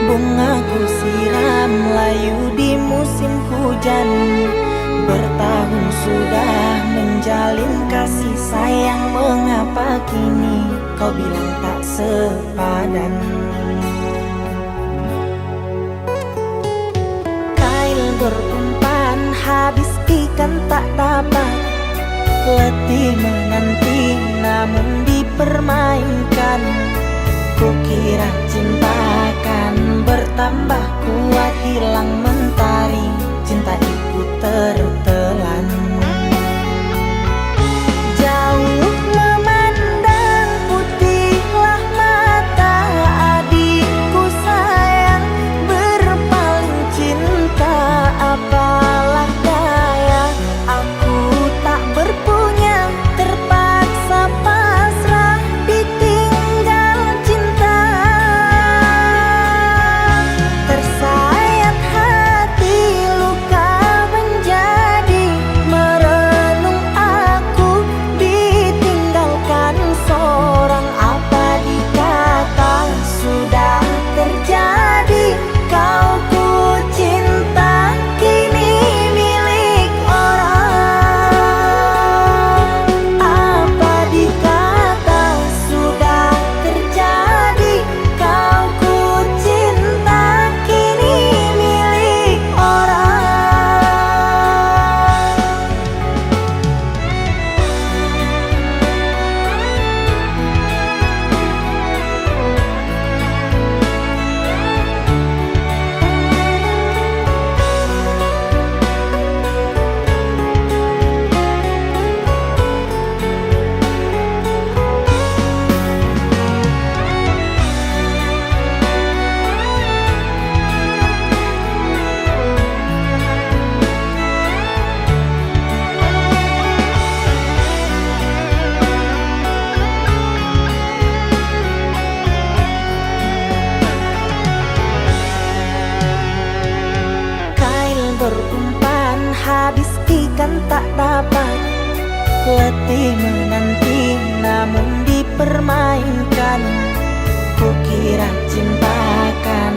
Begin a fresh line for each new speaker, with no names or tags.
Bungaku siram layu di musim hujan. Bertahun sudah menjalin kasih sayang, mengapa kini kau bilang tak sepadan? Kail berumpan habis ikan tak dapat, letih menanti namun dipermainkan. Kukira cinta akan bertambah kuat, hilang mentari, cinta itu tertelan. Jauh memandang putihlah mata adikku sayang, berpaling cinta apalah daya. Aku tak berpunya, terpaksa pasrah ditinggal cinta. Tersayat hati luka menjadi merenung, aku ditinggalkan seorang. Apa dikata sudah terjadi, kau ku cinta kini milik orang. Apa dikata sudah terjadi, kau ku cinta kini milik orang. Kail berumpan habis ikan tak dapat, letih menanti namun dipermainkan. Kukira cinta akan